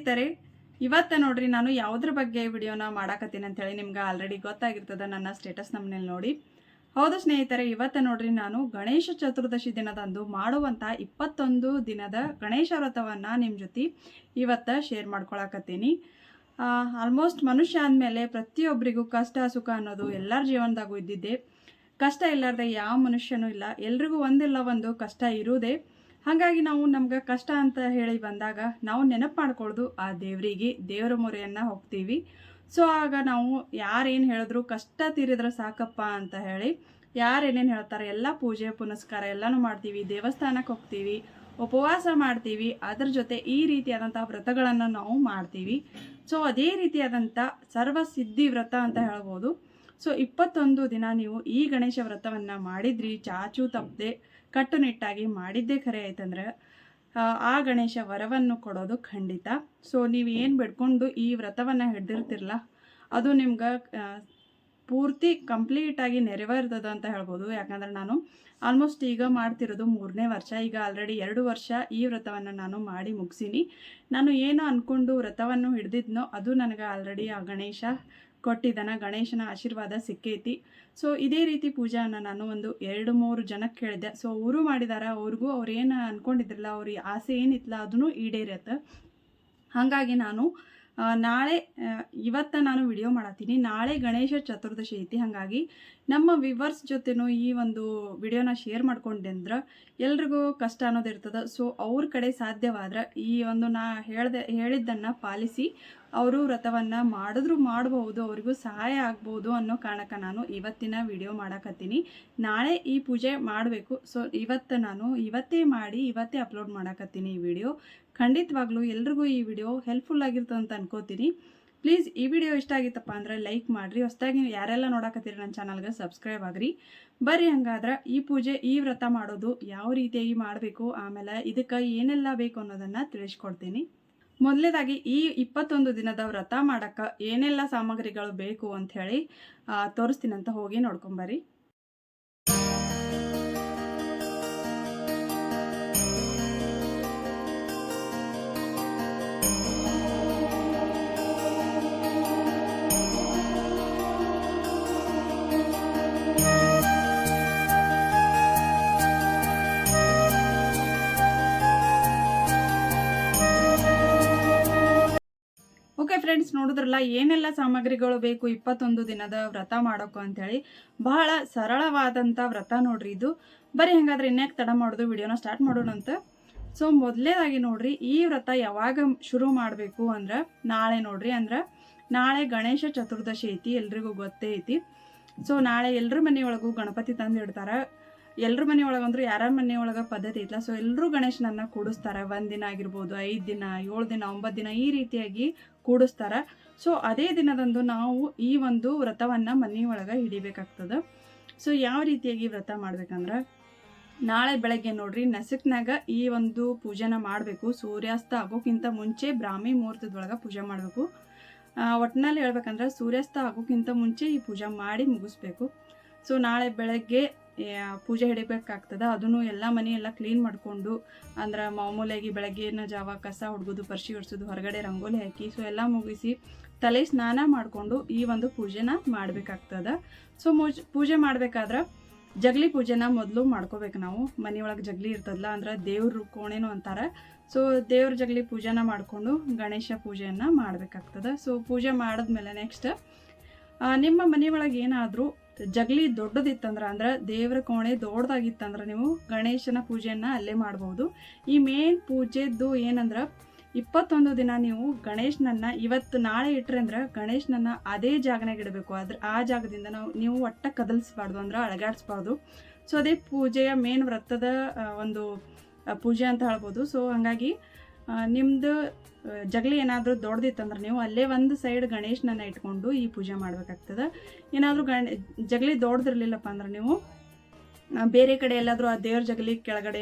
ಸ್ನೇಹಿತರೆ, ಇವತ್ತು ನೋಡ್ರಿ ನಾನು ಯಾವುದ್ರ ಬಗ್ಗೆ ವಿಡಿಯೋನ ಮಾಡಾಕತ್ತೀನಿ ಅಂತ ಹೇಳಿ ನಿಮ್ಗೆ ಆಲ್ರೆಡಿ ಗೊತ್ತಾಗಿರ್ತದ ನನ್ನ ಸ್ಟೇಟಸ್ ನಮ್ಮನೇಲಿ ನೋಡಿ. ಹೌದು ಸ್ನೇಹಿತರೆ, ಇವತ್ತು ನೋಡ್ರಿ ನಾನು ಗಣೇಶ ಚತುರ್ದಶಿ ದಿನದಂದು ಮಾಡುವಂಥ 21 ದಿನದ ಗಣೇಶ ವ್ರತವನ್ನು ನಿಮ್ಮ ಜೊತೆ ಇವತ್ತು ಶೇರ್ ಮಾಡ್ಕೊಳಕತ್ತೀನಿ. ಆಲ್ಮೋಸ್ಟ್ ಮನುಷ್ಯ ಅಂದಮೇಲೆ ಪ್ರತಿಯೊಬ್ಬರಿಗೂ ಕಷ್ಟ ಸುಖ ಅನ್ನೋದು ಎಲ್ಲರ ಜೀವನದಾಗೂ ಇದ್ದಿದ್ದೆ. ಕಷ್ಟ ಇಲ್ಲಾರ್ದೆ ಯಾವ ಮನುಷ್ಯನೂ ಇಲ್ಲ, ಎಲ್ರಿಗೂ ಒಂದಿಲ್ಲ ಒಂದು ಕಷ್ಟ ಇರುವುದೇ. ಹಾಗಾಗಿ ನಾವು ನಮ್ಗೆ ಕಷ್ಟ ಅಂತ ಹೇಳಿ ಬಂದಾಗ ನಾವು ನೆನಪು ಮಾಡ್ಕೊಳ್ಳೋದು ಆ ದೇವರಿಗೆ, ದೇವರ ಮೊರೆಯನ್ನು ಹೋಗ್ತೀವಿ. ಸೊ ಆಗ ನಾವು ಯಾರೇನು ಹೇಳಿದ್ರು ಕಷ್ಟ ತೀರಿದ್ರೆ ಸಾಕಪ್ಪ ಅಂತ ಹೇಳಿ ಯಾರೇನೇನು ಹೇಳ್ತಾರೆ ಎಲ್ಲ ಪೂಜೆ ಪುನಸ್ಕಾರ ಎಲ್ಲನೂ ಮಾಡ್ತೀವಿ, ದೇವಸ್ಥಾನಕ್ಕೆ ಹೋಗ್ತೀವಿ, ಉಪವಾಸ ಮಾಡ್ತೀವಿ. ಅದ್ರ ಜೊತೆ ಈ ರೀತಿಯಾದಂಥ ವ್ರತಗಳನ್ನು ನಾವು ಮಾಡ್ತೀವಿ. ಸೊ ಅದೇ ರೀತಿಯಾದಂಥ ಸರ್ವಸಿದ್ಧಿ ವ್ರತ ಅಂತ ಹೇಳ್ಬೋದು. ಸೊ 21 ದಿನ ನೀವು ಈ ಗಣೇಶ ವ್ರತವನ್ನು ಮಾಡಿದ್ರಿ, ಚಾಚು ತಪ್ಪದೆ ಕಟ್ಟುನಿಟ್ಟಾಗಿ ಮಾಡಿದ್ದೇ ಖರೆ ಆಯ್ತಂದ್ರೆ ಆ ಗಣೇಶ ವರವನ್ನು ಕೊಡೋದು ಖಂಡಿತ. ಸೊ ನೀವು ಏನು ಬಿಡ್ಕೊಂಡು ಈ ವ್ರತವನ್ನು ಹಿಡ್ದಿರ್ತಿರಲ್ಲ ಅದು ನಿಮ್ಗೆ ಪೂರ್ತಿ ಕಂಪ್ಲೀಟಾಗಿ ನೆರವೇರ್ತದ ಅಂತ ಹೇಳ್ಬೋದು. ಯಾಕಂದ್ರೆ ನಾನು ಆಲ್ಮೋಸ್ಟ್ ಈಗ ಮಾಡ್ತಿರೋದು 3ನೇ ವರ್ಷ. ಈಗ ಆಲ್ರೆಡಿ 2 ವರ್ಷ ಈ ವ್ರತವನ್ನು ನಾನು ಮಾಡಿ ಮುಗಿಸೀನಿ. ನಾನು ಏನು ಅಂದ್ಕೊಂಡು ವ್ರತವನ್ನು ಹಿಡ್ದಿದ್ನೋ ಅದು ನನಗೆ ಆಲ್ರೆಡಿ ಆ ಗಣೇಶ ಕೊಟ್ಟಿದ್ದಾನೆ, ಗಣೇಶನ ಆಶೀರ್ವಾದ ಸಿಕ್ಕೈತಿ. ಸೊ ಇದೇ ರೀತಿ ಪೂಜೆಯನ್ನು ನಾನು ಒಂದು 2-3 ಜನಕ್ಕೆ ಕೇಳಿದೆ. ಸೊ ಅವರು ಮಾಡಿದಾರ, ಅವ್ರಿಗೂ ಅವ್ರು ಏನು ಅಂದ್ಕೊಂಡಿದ್ರಲ್ಲ, ಅವ್ರಿಗೆ ಆಸೆ ಏನಿತ್ತಲ್ಲ ಅದನ್ನು ಈಡೇರತ್ತೆ. ಹಾಗಾಗಿ ನಾನು ನಾಳೆ ಇವತ್ತು ನಾನು ವಿಡಿಯೋ ಮಾಡತ್ತೀನಿ. ನಾಳೆ ಗಣೇಶ ಚತುರ್ದಶಿ ಐತಿ. ಹಾಗಾಗಿ ನಮ್ಮ ವಿವರ್ಸ್ ಜೊತೆನೂ ಈ ಒಂದು ವಿಡಿಯೋನ ಶೇರ್ ಮಾಡ್ಕೊಂಡೆ ಅಂದ್ರೆ ಎಲ್ರಿಗೂ ಕಷ್ಟ ಅನ್ನೋದು ಇರ್ತದೆ. ಸೊ ಅವ್ರ ಕಡೆ ಸಾಧ್ಯವಾದ್ರೆ ಈ ಒಂದು ನಾ ಹೇಳಿದ್ದನ್ನು ಪಾಲಿಸಿ ಅವರು ವ್ರತವನ್ನು ಮಾಡಿದ್ರು ಮಾಡಬಹುದು, ಅವರಿಗೂ ಸಹಾಯ ಆಗ್ಬೋದು ಅನ್ನೋ ಕಾರಣಕ್ಕೆ ನಾನು ಇವತ್ತಿನ ವಿಡಿಯೋ ಮಾಡಕತ್ತೀನಿ. ನಾಳೆ ಈ ಪೂಜೆ ಮಾಡಬೇಕು. ಸೊ ಇವತ್ತೇ ಮಾಡಿ ಇವತ್ತೇ ಅಪ್ಲೋಡ್ ಮಾಡಕತ್ತೀನಿ ಈ ವಿಡಿಯೋ. ಖಂಡಿತವಾಗ್ಲೂ ಎಲ್ರಿಗೂ ಈ ವಿಡಿಯೋ ಹೆಲ್ಪ್ಫುಲ್ ಆಗಿರ್ತದೆ ಅಂತ ಅನ್ಕೋತೀನಿ. ಪ್ಲೀಸ್ ಈ ವಿಡಿಯೋ ಇಷ್ಟ ಆಗಿತ್ತಪ್ಪ ಅಂದರೆ ಲೈಕ್ ಮಾಡಿರಿ. ಹೊಸದಾಗಿ ಯಾರೆಲ್ಲ ನೋಡಕತ್ತೀರಿ ನನ್ನ ಚಾನಲ್ಗೆ ಸಬ್ಸ್ಕ್ರೈಬ್ ಆಗಿರಿ. ಬರ್ರಿ ಹಂಗಾದ್ರೆ ಈ ಪೂಜೆ ಈ ವ್ರತ ಮಾಡೋದು ಯಾವ ರೀತಿಯಾಗಿ ಮಾಡಬೇಕು, ಆಮೇಲೆ ಇದಕ್ಕೆ ಏನೆಲ್ಲ ಬೇಕು ಅನ್ನೋದನ್ನು ತಿಳಿಸ್ಕೊಡ್ತೀನಿ. ಮೊದಲನೇದಾಗಿ ಈ 21 ದಿನದ ವ್ರತ ಮಾಡೋಕ್ಕೆ ಏನೆಲ್ಲ ಸಾಮಗ್ರಿಗಳು ಬೇಕು ಅಂಥೇಳಿ ತೋರಿಸ್ತೀನಂತ ಹೋಗಿ ನೋಡ್ಕೊಂಬರ್ರಿ. ಓಕೆ ಫ್ರೆಂಡ್ಸ್, ನೋಡಿದ್ರಲ್ಲ ಏನೆಲ್ಲ ಸಾಮಗ್ರಿಗಳು ಬೇಕು 21 ದಿನದ ವ್ರತ ಮಾಡೋಕು ಅಂಥೇಳಿ. ಬಹಳ ಸರಳವಾದಂಥ ವ್ರತ ನೋಡ್ರಿ ಇದು. ಬರೀ ಹಂಗಾದ್ರೆ ಇನ್ಯಾಕೆ ತಡ ಮಾಡೋದು, ವಿಡಿಯೋನ ಸ್ಟಾರ್ಟ್ ಮಾಡೋಣ ಅಂತ. ಸೊ ಮೊದಲನೇದಾಗಿ ನೋಡ್ರಿ, ಈ ವ್ರತ ಯಾವಾಗ ಶುರು ಮಾಡಬೇಕು ಅಂದ್ರೆ ನಾಳೆ ನೋಡ್ರಿ. ಅಂದ್ರೆ ನಾಳೆ ಗಣೇಶ ಚತುರ್ದಶಿ ಐತಿ, ಎಲ್ರಿಗೂ ಗೊತ್ತೇ ಐತಿ. ಸೊ ನಾಳೆ ಎಲ್ಲರ ಮನೆಯೊಳಗೂ ಗಣಪತಿ ತಂದು ಇಡ್ತಾರೆ. ಎಲ್ಲರ ಮನೆಯೊಳಗೆ ಅಂದ್ರೆ ಯಾರ ಮನೆಯೊಳಗೆ ಪದ್ಧತಿ ಐತಲ್ಲ, ಸೊ ಎಲ್ಲರೂ ಗಣೇಶನನ್ನು ಕೂಡಿಸ್ತಾರೆ. 1 ದಿನ ಆಗಿರ್ಬೋದು, 5 ದಿನ, 7 ದಿನ, 9 ದಿನ ಈ ರೀತಿಯಾಗಿ ಕೂಡಿಸ್ತಾರೆ. ಸೊ ಅದೇ ದಿನದಂದು ನಾವು ಈ ಒಂದು ವ್ರತವನ್ನು ಮನೆಯೊಳಗೆ ಹಿಡಿಬೇಕಾಗ್ತದೆ. ಸೊ ಯಾವ ರೀತಿಯಾಗಿ ವ್ರತ ಮಾಡ್ಬೇಕಂದ್ರೆ ನಾಳೆ ಬೆಳಗ್ಗೆ ನೋಡ್ರಿ ನಸಕ್ನಾಗ ಈ ಒಂದು ಪೂಜೆನ ಮಾಡಬೇಕು. ಸೂರ್ಯಾಸ್ತ ಆಗೋಕ್ಕಿಂತ ಮುಂಚೆ ಬ್ರಾಹ್ಮಿ ಮುಹೂರ್ತದೊಳಗೆ ಪೂಜೆ ಮಾಡಬೇಕು. ಒಟ್ಟಿನಲ್ಲಿ ಹೇಳ್ಬೇಕಂದ್ರೆ ಸೂರ್ಯಾಸ್ತ ಆಗೋಕ್ಕಿಂತ ಮುಂಚೆ ಈ ಪೂಜೆ ಮಾಡಿ ಮುಗಿಸ್ಬೇಕು. ಸೊ ನಾಳೆ ಬೆಳಗ್ಗೆ ಪೂಜೆ ಹಿಡಿಬೇಕಾಗ್ತದೆ. ಅದನ್ನು ಎಲ್ಲ ಮನೆಯೆಲ್ಲ ಕ್ಲೀನ್ ಮಾಡಿಕೊಂಡು, ಅಂದ್ರೆ ಮಾಮೂಲಿಯಾಗಿ ಬೆಳಗ್ಗಿನ ಜಾವ ಕಸ ಹೊಡ್ಗೋದು, ಪರ್ಶಿ ಹೊಡ್ಸೋದು, ಹೊರಗಡೆ ರಂಗೋಲಿ ಹಾಕಿ ಸೊ ಎಲ್ಲ ಮುಗಿಸಿ ತಲೆ ಸ್ನಾನ ಮಾಡಿಕೊಂಡು ಈ ಒಂದು ಪೂಜೆನ ಮಾಡಬೇಕಾಗ್ತದೆ. ಸೊ ಪೂಜೆ ಮಾಡಬೇಕಾದ್ರೆ ಜಗಲಿ ಪೂಜೆನ ಮೊದಲು ಮಾಡ್ಕೋಬೇಕು ನಾವು. ಮನೆಯೊಳಗೆ ಜಗಲಿ ಇರ್ತದಲ್ಲ, ಅಂದ್ರೆ ದೇವ್ರ ಕೋಣೆನೂ ಅಂತಾರೆ. ಸೊ ದೇವ್ರ ಜಗಲಿ ಪೂಜೆನ ಮಾಡಿಕೊಂಡು ಗಣೇಶ ಪೂಜೆಯನ್ನು ಮಾಡಬೇಕಾಗ್ತದೆ. ಸೊ ಪೂಜೆ ಮಾಡಿದ್ಮೇಲೆ ನೆಕ್ಸ್ಟ್ ನಿಮ್ಮ ಮನೆಯೊಳಗೆ ಏನಾದರೂ ಜಗಲಿ ದೊಡ್ಡದಿತ್ತಂದ್ರೆ, ಅಂದ್ರೆ ದೇವರ ಕೋಣೆ ದೊಡ್ಡದಾಗಿತ್ತಂದ್ರೆ ನೀವು ಗಣೇಶನ ಪೂಜೆಯನ್ನು ಅಲ್ಲೇ ಮಾಡ್ಬೋದು. ಈ ಮೇನ್ ಪೂಜೆದ್ದು ಏನಂದ್ರೆ 21 ದಿನ ನೀವು ಗಣೇಶನನ್ನು ಇವತ್ತು ನಾಳೆ ಇಟ್ರೆ ಅಂದ್ರೆ ಗಣೇಶನನ್ನು ಅದೇ ಜಾಗನಾಗ ಇಡಬೇಕು. ಆ ಜಾಗದಿಂದ ನೀವು ಒಟ್ಟ ಕದಲಿಸ್ಬಾರ್ದು, ಅಂದ್ರೆ ಅಳಗಾಡಿಸ್ಬಾರ್ದು. ಸೊ ಅದೇ ಪೂಜೆಯ ಮೇನ್ ವ್ರತದ ಒಂದು ಪೂಜೆ ಅಂತ ಹೇಳ್ಬೋದು. ಸೊ ಹಾಗಾಗಿ ನಿಮ್ಮದು ಜಗಲಿ ಏನಾದರೂ ದೊಡ್ಡದಿತ್ತಂದ್ರೆ ನೀವು ಅಲ್ಲೇ ಒಂದು ಸೈಡ್ ಗಣೇಶನನ್ನು ಇಟ್ಕೊಂಡು ಈ ಪೂಜೆ ಮಾಡಬೇಕಾಗ್ತದೆ. ಏನಾದರೂ ಜಗಲಿ ದೊಡ್ಡದಿರಲಿಲ್ಲಪ್ಪ ಅಂದ್ರೆ ನೀವು ಬೇರೆ ಕಡೆ ಎಲ್ಲಾದರೂ ಆ ದೇವ್ರ ಜಗಲಿ ಕೆಳಗಡೆ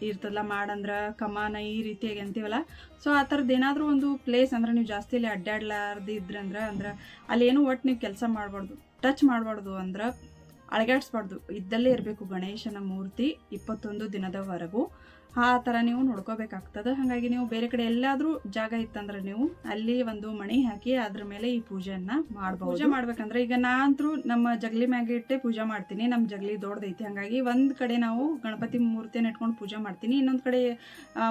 ಇರ್ತದಲ್ಲ, ಮಾಡಂದ್ರೆ ಕಮಾನ ಈ ರೀತಿಯಾಗಿ ಅಂತೀವಲ್ಲ. ಸೊ ಆ ಥರದ್ದು ಏನಾದರೂ ಒಂದು ಪ್ಲೇಸ್ ಅಂದ್ರೆ ನೀವು ಜಾಸ್ತಿ ಅಲ್ಲಿ ಅಡ್ಡಾಡ್ಲಾರ್ದು ಇದ್ರಂದ್ರೆ, ಅಂದ್ರೆ ಅಲ್ಲಿ ಏನೂ ಒಟ್ಟು ನೀವು ಕೆಲಸ ಮಾಡಬಾರ್ದು, ಟಚ್ ಮಾಡಬಾರ್ದು. ಅಂದ್ರೆ ಅಳಗಾಡಿಸ್ಬಾರ್ದು, ಇದ್ದಲ್ಲೇ ಇರಬೇಕು ಗಣೇಶನ ಮೂರ್ತಿ 21 ದಿನದವರೆಗೂ. ಆ ಥರ ನೀವು ನೋಡ್ಕೋಬೇಕಾಗ್ತದೆ. ಹಾಗಾಗಿ ನೀವು ಬೇರೆ ಕಡೆ ಎಲ್ಲಾದರೂ ಜಾಗ ಇತ್ತಂದ್ರೆ ನೀವು ಅಲ್ಲಿ ಒಂದು ಮಣಿ ಹಾಕಿ ಅದ್ರ ಮೇಲೆ ಈ ಪೂಜೆಯನ್ನು ಮಾಡ್ಬೋದು. ಪೂಜೆ ಮಾಡ್ಬೇಕಂದ್ರೆ ಈಗ ನಾನಂತರೂ ನಮ್ಮ ಜಗಲಿ ಮ್ಯಾಗೆ ಇಟ್ಟೆ ಪೂಜೆ ಮಾಡ್ತೀನಿ. ನಮ್ಮ ಜಗಲಿ ದೊಡ್ಡದೈತಿ, ಹಾಗಾಗಿ ಒಂದು ಕಡೆ ನಾವು ಗಣಪತಿ ಮೂರ್ತಿಯನ್ನು ಇಟ್ಕೊಂಡು ಪೂಜೆ ಮಾಡ್ತೀನಿ, ಇನ್ನೊಂದು ಕಡೆ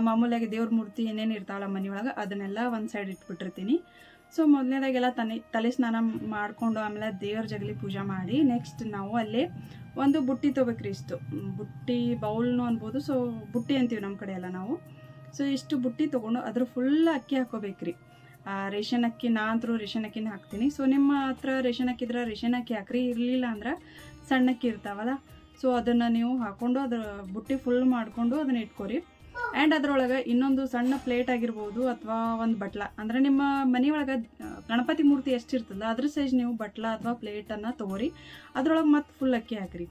ಮಾಮೂಲಿಯಾಗಿ ದೇವ್ರ ಮೂರ್ತಿ ಏನೇನು ಇರ್ತಾವಲ್ಲ ಮನೆಯೊಳಗೆ ಅದನ್ನೆಲ್ಲ ಒಂದು ಸೈಡ್ ಇಟ್ಬಿಟ್ಟಿರ್ತೀನಿ. ಸೊ ಮೊದಲನೇದಾಗೆಲ್ಲ ತಲೆ ಸ್ನಾನ ಮಾಡಿಕೊಂಡು ಆಮೇಲೆ ದೇವ್ರ ಜಗಲಿ ಪೂಜೆ ಮಾಡಿ ನೆಕ್ಸ್ಟ್ ನಾವು ಅಲ್ಲಿ ಒಂದು ಬುಟ್ಟಿ ತೊಗೋಬೇಕ್ರಿ. ಇಷ್ಟು ಬುಟ್ಟಿ ಬೌಲ್ನು ಅನ್ಬೋದು, ಸೊ ಬುಟ್ಟಿ ಅಂತೀವಿ ನಮ್ಮ ಕಡೆ ಎಲ್ಲ ನಾವು. ಸೊ ಇಷ್ಟು ಬುಟ್ಟಿ ತೊಗೊಂಡು ಅದ್ರ ಫುಲ್ ಅಕ್ಕಿ ಹಾಕೋಬೇಕ್ರಿ. ರೇಷನ್ ಅಕ್ಕಿ, ನಾನಂತರೂ ರೇಷನ್ ಅಕ್ಕಿನ ಹಾಕ್ತೀನಿ. ಸೊ ನಿಮ್ಮ ಹತ್ರ ರೇಷನ್ ಅಕ್ಕಿ ಇದ್ರೆ ರೇಷನ್ ಅಕ್ಕಿ ಹಾಕ್ರಿ, ಇರಲಿಲ್ಲ ಅಂದ್ರೆ ಸಣ್ಣ ಅಕ್ಕಿ ಇರ್ತಾವಲ್ಲ, ಸೊ ಅದನ್ನು ನೀವು ಹಾಕ್ಕೊಂಡು ಅದ್ರ ಬುಟ್ಟಿ ಫುಲ್ ಮಾಡಿಕೊಂಡು ಅದನ್ನ ಇಟ್ಕೊರಿ. ಆ್ಯಂಡ್ ಅದರೊಳಗೆ ಇನ್ನೊಂದು ಸಣ್ಣ ಪ್ಲೇಟ್ ಆಗಿರ್ಬೋದು ಅಥವಾ ಒಂದು ಬಟ್ಲ, ಅಂದರೆ ನಿಮ್ಮ ಮನೆಯೊಳಗೆ ಗಣಪತಿ ಮೂರ್ತಿ ಎಷ್ಟಿರ್ತಲ್ಲ ಅದ್ರ ಸೈಜ್ ನೀವು ಬಟ್ಲ ಅಥವಾ ಪ್ಲೇಟನ್ನು ತೊಗೋರಿ. ಅದ್ರೊಳಗೆ ಮತ್ತೆ ಫುಲ್ ಅಕ್ಕಿ ಹಾಕಿರಿ.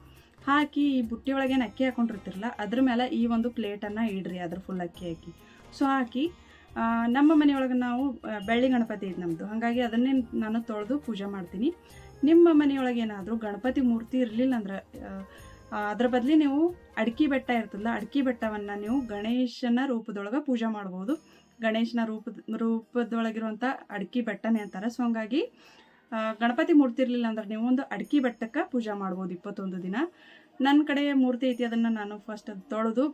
ಹಾಕಿ ಈ ಬುಟ್ಟಿ ಒಳಗೇನು ಅಕ್ಕಿ ಹಾಕೊಂಡಿರ್ತಿರಲ್ಲ ಅದ್ರ ಮೇಲೆ ಈ ಒಂದು ಪ್ಲೇಟನ್ನು ಇಡ್ರಿ, ಅದ್ರ ಫುಲ್ ಅಕ್ಕಿ ಹಾಕಿ. ಸೊ ಹಾಕಿ ನಮ್ಮ ಮನೆಯೊಳಗೆ ನಾವು ಬೆಳ್ಳಿ ಗಣಪತಿ ಇದೆ ನಮ್ಮದು, ಹಾಗಾಗಿ ಅದನ್ನೇ ನಾನು ತೊಳೆದು ಪೂಜೆ ಮಾಡ್ತೀನಿ. ನಿಮ್ಮ ಮನೆಯೊಳಗೆ ಏನಾದರೂ ಗಣಪತಿ ಮೂರ್ತಿ ಇರಲಿಲ್ಲ ಅಂದ್ರೆ ಅದ್ರ ಬದಲಿ ನೀವು ಅಡಿಕೆ ಬೆಟ್ಟ ಇರ್ತದಲ್ಲ, ಅಡಿಕೆ ಬೆಟ್ಟವನ್ನು ನೀವು ಗಣೇಶನ ರೂಪದೊಳಗೆ ಪೂಜೆ ಮಾಡ್ಬೋದು. ಗಣೇಶನ ರೂಪದೊಳಗಿರುವಂಥ ಅಡಿಕೆ ಬೆಟ್ಟನೇ ಅಂತಾರೆ. ಸೊ ಹಂಗಾಗಿ ಗಣಪತಿ ಮೂರ್ತಿ ಇರಲಿಲ್ಲ ಅಂದ್ರೆ ನೀವು ಒಂದು ಅಡಿಕೆ ಬೆಟ್ಟಕ್ಕೆ ಪೂಜೆ ಮಾಡ್ಬೋದು 21 ದಿನ. ನನ್ನ ಕಡೆ ಮೂರ್ತಿ ಐತಿ, ಅದನ್ನು ನಾನು ಫಸ್ಟ್ ಅದು ತೊಳೆದು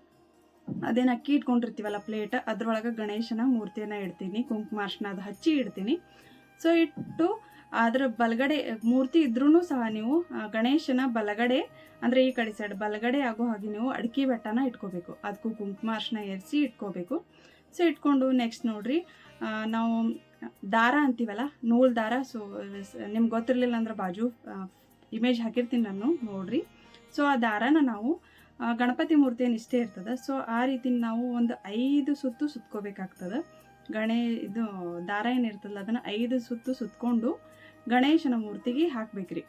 ಅದೇನು ಅಕ್ಕಿ ಇಟ್ಕೊಂಡಿರ್ತೀವಲ್ಲ ಪ್ಲೇಟ್, ಅದರೊಳಗೆ ಗಣೇಶನ ಮೂರ್ತಿಯನ್ನು ಇಡ್ತೀನಿ, ಕುಂಕುಮ ಅರ್ಶಿನ ಅದು ಹಚ್ಚಿ ಇಡ್ತೀನಿ. ಸೊ ಇಟ್ಟು ಅದರ ಬಲಗಡೆ ಮೂರ್ತಿ ಇದ್ರೂ ಸಹ ನೀವು ಗಣೇಶನ ಬಲಗಡೆ ಅಂದರೆ ಈ ಕಡೆ ಸೈಡ್ ಬಲಗಡೆ ಆಗೋ ಹಾಗೆ ನೀವು ಅಡಿಕೆ ಬೆಟ್ಟನ ಇಟ್ಕೋಬೇಕು, ಅದಕ್ಕೂ ಕುಂಕುಮ ಅರ್ಶಿನ ಏರಿಸಿ ಇಟ್ಕೋಬೇಕು. ಸೊ ಇಟ್ಕೊಂಡು ನೆಕ್ಸ್ಟ್ ನೋಡಿರಿ, ನಾವು ದಾರ ಅಂತೀವಲ್ಲ, ನೂಲ್ ದಾರ. ಸೊ ನಿಮ್ಗೆ ಗೊತ್ತಿರಲಿಲ್ಲ ಅಂದ್ರೆ ಬಾಜು ಇಮೇಜ್ ಹಾಕಿರ್ತೀನಿ ನಾನು, ನೋಡಿರಿ. ಸೊ ಆ ದಾರನ ನಾವು ಗಣಪತಿ ಮೂರ್ತಿ ಏನು ಇಷ್ಟೇ ಇರ್ತದೆ, ಸೊ ಆ ರೀತಿ ನಾವು ಒಂದು 5 ಸುತ್ತು ಸುತ್ಕೋಬೇಕಾಗ್ತದೆ. ಇದು ದಾರ ಏನಿರ್ತಲ್ಲ ಅದನ್ನು 5 ಸುತ್ತು ಸುತ್ಕೊಂಡು ಗಣೇಶನ ಮೂರ್ತಿಗೆ ಹಾಕ್ಬೇಕ್ರಿ.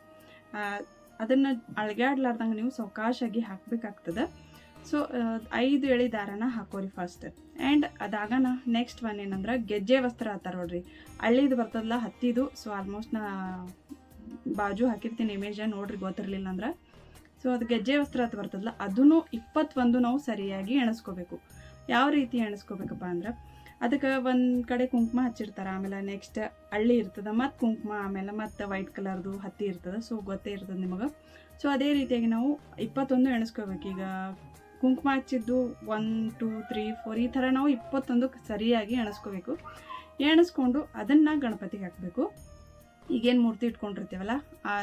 ಅದನ್ನು ಅಳಗಾಡ್ಲಾರ್ದಂಗೆ ನೀವು ಸಾವಕಾಶಾಗಿ ಹಾಕಬೇಕಾಗ್ತದೆ. ಸೊ 5 ಎಳೆ ದಾರನ ಹಾಕೋರಿ ಫಸ್ಟ್. ಆ್ಯಂಡ್ ಅದಾಗನ ನೆಕ್ಸ್ಟ್ ಒನ್ ಏನಂದ್ರೆ ಗೆಜ್ಜೆ ವಸ್ತ್ರ ಅಂತಾರೆ ನೋಡ್ರಿ, ಹಳ್ಳಿದು ಬರ್ತದಲ್ಲ ಹತ್ತಿದು. ಸೊ ಆಲ್ಮೋಸ್ಟ್ ನಾ ಬಾಜು ಹಾಕಿರ್ತೀನಿ ಇಮೇಜ, ನೋಡ್ರಿ ಗೊತ್ತಿರಲಿಲ್ಲ ಅಂದ್ರೆ. ಸೊ ಅದು ಗೆಜ್ಜೆ ವಸ್ತ್ರ ಅಂತ ಬರ್ತದಲ್ಲ, ಅದನ್ನು 21 ನಾವು ಸರಿಯಾಗಿ ಎಣಿಸ್ಕೋಬೇಕು. ಯಾವ ರೀತಿ ಎಣಿಸ್ಕೋಬೇಕಪ್ಪ ಅಂದ್ರೆ ಅದಕ್ಕೆ ಒಂದು ಕಡೆ ಕುಂಕುಮ ಹಚ್ಚಿರ್ತಾರೆ, ಆಮೇಲೆ ನೆಕ್ಸ್ಟ್ ಹಳ್ಳಿ ಇರ್ತದೆ, ಮತ್ತು ಕುಂಕುಮ, ಆಮೇಲೆ ಮತ್ತು ವೈಟ್ ಕಲರ್ದು ಹತ್ತಿ ಇರ್ತದೆ. ಸೊ ಗೊತ್ತೇ ಇರ್ತದೆ ನಿಮಗೆ. ಸೊ ಅದೇ ರೀತಿಯಾಗಿ ನಾವು 21 ಎಣಿಸ್ಕೋಬೇಕು. ಈಗ ಕುಂಕುಮ ಹಚ್ಚಿದ್ದು 1 2 3 4 ಈ ಥರ ನಾವು 21 ಸರಿಯಾಗಿ ಎಣಿಸ್ಕೋಬೇಕು. ಎಣಿಸ್ಕೊಂಡು ಅದನ್ನು ಗಣಪತಿಗೆ ಹಾಕಬೇಕು. ಈಗೇನು ಮೂರ್ತಿ ಇಟ್ಕೊಂಡಿರ್ತೀವಲ್ಲ ಆ